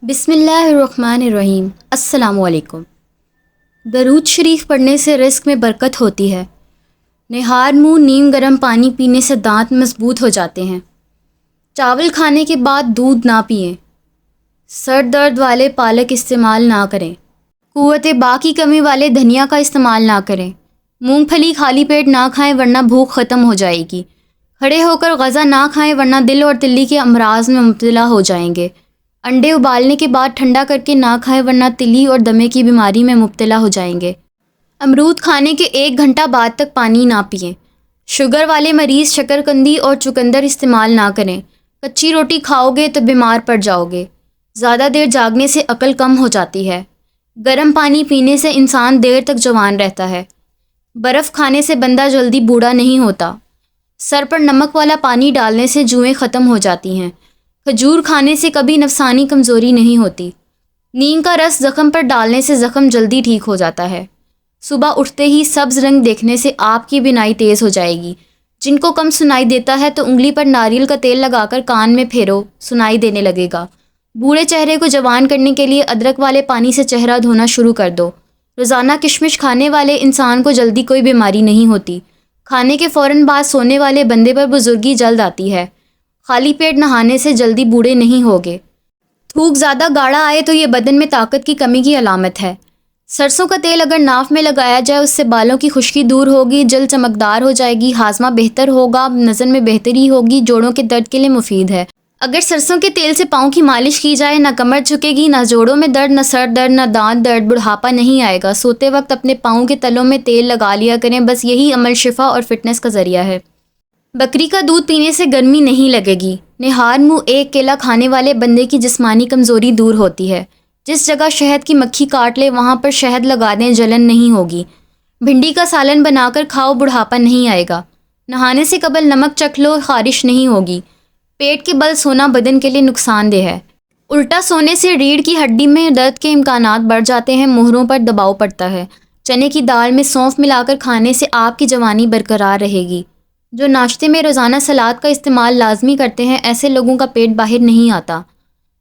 بسم اللہ الرحمن الرحیم۔ السلام علیکم۔ درود شریف پڑھنے سے رزق میں برکت ہوتی ہے۔ نہار منہ نیم گرم پانی پینے سے دانت مضبوط ہو جاتے ہیں۔ چاول کھانے کے بعد دودھ نہ پئیں۔ سر درد والے پالک استعمال نہ کریں۔ قوت باء کی کمی والے دھنیا کا استعمال نہ کریں۔ مونگ پھلی خالی پیٹ نہ کھائیں ورنہ بھوک ختم ہو جائے گی۔ کھڑے ہو کر غذا نہ کھائیں ورنہ دل اور تلی کے امراض میں مبتلا ہو جائیں گے۔ انڈے ابالنے کے بعد ٹھنڈا کر کے نہ کھائیں ورنہ تلی اور دمے کی بیماری میں مبتلا ہو جائیں گے۔ امرود کھانے کے 1 گھنٹہ بعد تک پانی نہ پئیں۔ شوگر والے مریض شکرقندی اور چقندر استعمال نہ کریں۔ کچی روٹی کھاؤ گے تو بیمار پڑ جاؤ گے۔ زیادہ دیر جاگنے سے عقل کم ہو جاتی ہے۔ گرم پانی پینے سے انسان دیر تک جوان رہتا ہے۔ برف کھانے سے بندہ جلدی بوڑھا نہیں ہوتا۔ سر پر نمک والا پانی ڈالنے سے جوئیں ختم ہو جاتی ہیں۔ کھجور کھانے سے کبھی نفسانی کمزوری نہیں ہوتی۔ نیم کا رس زخم پر ڈالنے سے زخم جلدی ٹھیک ہو جاتا ہے۔ صبح اٹھتے ہی سبز رنگ دیکھنے سے آپ کی بینائی تیز ہو جائے گی۔ جن کو کم سنائی دیتا ہے تو انگلی پر ناریل کا تیل لگا کر کان میں پھیرو، سنائی دینے لگے گا۔ بوڑھے چہرے کو جوان کرنے کے لیے ادرک والے پانی سے چہرہ دھونا شروع کر دو۔ روزانہ کشمش کھانے والے انسان کو جلدی کوئی بیماری نہیں ہوتی۔ کھانے کے فوراً بعد سونے والے بندے پر بزرگی جلد آتی ہے۔ خالی پیٹ نہانے سے جلدی بوڑھے نہیں ہوگے۔ تھوک زیادہ گاڑھا آئے تو یہ بدن میں طاقت کی کمی کی علامت ہے۔ سرسوں کا تیل اگر ناف میں لگایا جائے اس سے بالوں کی خشکی دور ہوگی، جلد چمکدار ہو جائے گی، ہاضمہ بہتر ہوگا، نظر میں بہتری ہوگی، جوڑوں کے درد کے لیے مفید ہے۔ اگر سرسوں کے تیل سے پاؤں کی مالش کی جائے نہ کمر جھکے گی، نہ جوڑوں میں درد، نہ سر درد، نہ دانت درد، بڑھاپا نہیں آئے گا۔ سوتے وقت اپنے پاؤں کے تلوں میں تیل لگا لیا کریں، بس یہی عمل شفا اور فٹنس کا ذریعہ ہے۔ بکری کا دودھ پینے سے گرمی نہیں لگے گی۔ نہار منہ 1 کیلا کھانے والے بندے کی جسمانی کمزوری دور ہوتی ہے۔ جس جگہ شہد کی مکھی کاٹ لے وہاں پر شہد لگا دیں، جلن نہیں ہوگی۔ بھنڈی کا سالن بنا کر کھاؤ، بڑھاپا نہیں آئے گا۔ نہانے سے قبل نمک چکھ لو، خارش نہیں ہوگی۔ پیٹ کے بل سونا بدن کے لیے نقصان دہ ہے۔ الٹا سونے سے ریڑھ کی ہڈی میں درد کے امکانات بڑھ جاتے ہیں، موہروں پر دباؤ پڑتا ہے۔ چنے کی دال میں سونف ملا کر کھانے سے آپ کی جوانی برقرار رہے گی۔ جو ناشتے میں روزانہ سلاد کا استعمال لازمی کرتے ہیں ایسے لوگوں کا پیٹ باہر نہیں آتا۔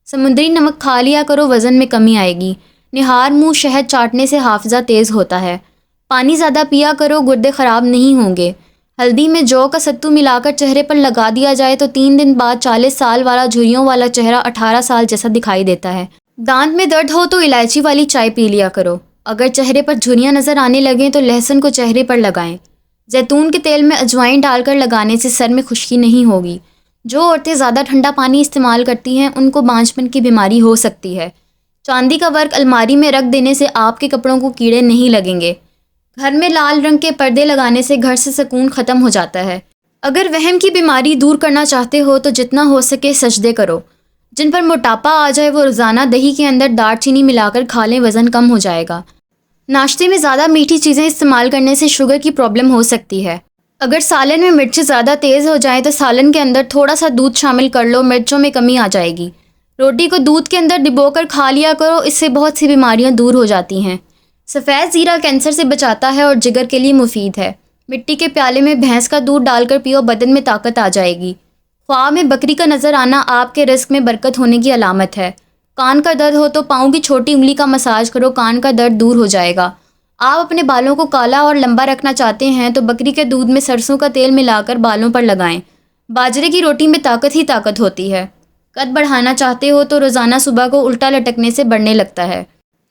سمندری نمک کھا لیا کرو، وزن میں کمی آئے گی۔ نہار منہ شہد چاٹنے سے حافظہ تیز ہوتا ہے۔ پانی زیادہ پیا کرو، گردے خراب نہیں ہوں گے۔ ہلدی میں جو کا ستو ملا کر چہرے پر لگا دیا جائے تو 3 دن بعد 40 سال والا جھریوں والا چہرہ 18 سال جیسا دکھائی دیتا ہے۔ دانت میں درد ہو تو الائچی والی چائے پی لیا کرو۔ اگر چہرے پر جھریاں نظر آنے لگیں تو لہسن کو چہرے پر لگائیں۔ زیتون کے تیل میں اجوائن ڈال کر لگانے سے سر میں خشکی نہیں ہوگی۔ جو عورتیں زیادہ ٹھنڈا پانی استعمال کرتی ہیں ان کو بانجھپن کی بیماری ہو سکتی ہے۔ چاندی کا ورق الماری میں رکھ دینے سے آپ کے کپڑوں کو کیڑے نہیں لگیں گے۔ گھر میں لال رنگ کے پردے لگانے سے گھر سے سکون ختم ہو جاتا ہے۔ اگر وہم کی بیماری دور کرنا چاہتے ہو تو جتنا ہو سکے سجدے کرو۔ جن پر موٹاپا آ جائے وہ روزانہ دہی کے اندر دار چینی ملا کر کھا لیں، وزن کم ہو جائے گا۔ ناشتے میں زیادہ میٹھی چیزیں استعمال کرنے سے شوگر کی پرابلم ہو سکتی ہے۔ اگر سالن میں مرچیں زیادہ تیز ہو جائیں تو سالن کے اندر تھوڑا سا دودھ شامل کر لو، مرچوں میں کمی آ جائے گی۔ روٹی کو دودھ کے اندر ڈبو کر کھا لیا کرو، اس سے بہت سی بیماریاں دور ہو جاتی ہیں۔ سفید زیرہ کینسر سے بچاتا ہے اور جگر کے لیے مفید ہے۔ مٹی کے پیالے میں بھینس کا دودھ ڈال کر پیو، بدن میں طاقت آ جائے گی۔ خواب میں بکری کا نظر آنا آپ کے رزق میں برکت ہونے کی علامت ہے۔ کان کا درد ہو تو پاؤں کی چھوٹی انگلی کا مساج کرو، کان کا درد دور ہو جائے گا۔ آپ اپنے بالوں کو کالا اور لمبا رکھنا چاہتے ہیں تو بکری کے دودھ میں سرسوں کا تیل ملا کر بالوں پر لگائیں۔ باجرے کی روٹی میں طاقت ہی طاقت ہوتی ہے۔ قد بڑھانا چاہتے ہو تو روزانہ صبح کو الٹا لٹکنے سے بڑھنے لگتا ہے۔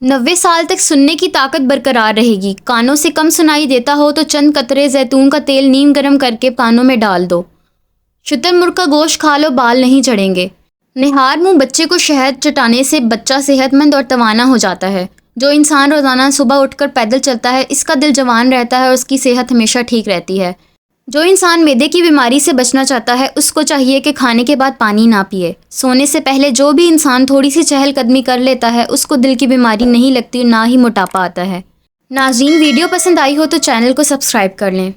90 سال تک سننے کی طاقت برقرار رہے گی۔ کانوں سے کم سنائی دیتا ہو تو چند قطرے زیتون کا تیل نیم گرم کر کے کانوں میں ڈال دو۔ شتر مرغ کا گوشت کھا لو، بال نہیں جھڑیں گے۔ نہار منہ بچے کو شہد چٹانے سے بچہ صحت مند اور توانا ہو جاتا ہے۔ جو انسان روزانہ صبح اٹھ کر پیدل چلتا ہے اس کا دل جوان رہتا ہے اور اس کی صحت ہمیشہ ٹھیک رہتی ہے۔ جو انسان معدے کی بیماری سے بچنا چاہتا ہے اس کو چاہیے کہ کھانے کے بعد پانی نہ پیے۔ سونے سے پہلے جو بھی انسان تھوڑی سی چہل قدمی کر لیتا ہے اس کو دل کی بیماری نہیں لگتی اور نہ ہی موٹاپا آتا ہے۔ ناظرین، ویڈیو پسند آئی ہو تو چینل کو سبسکرائب کر لیں۔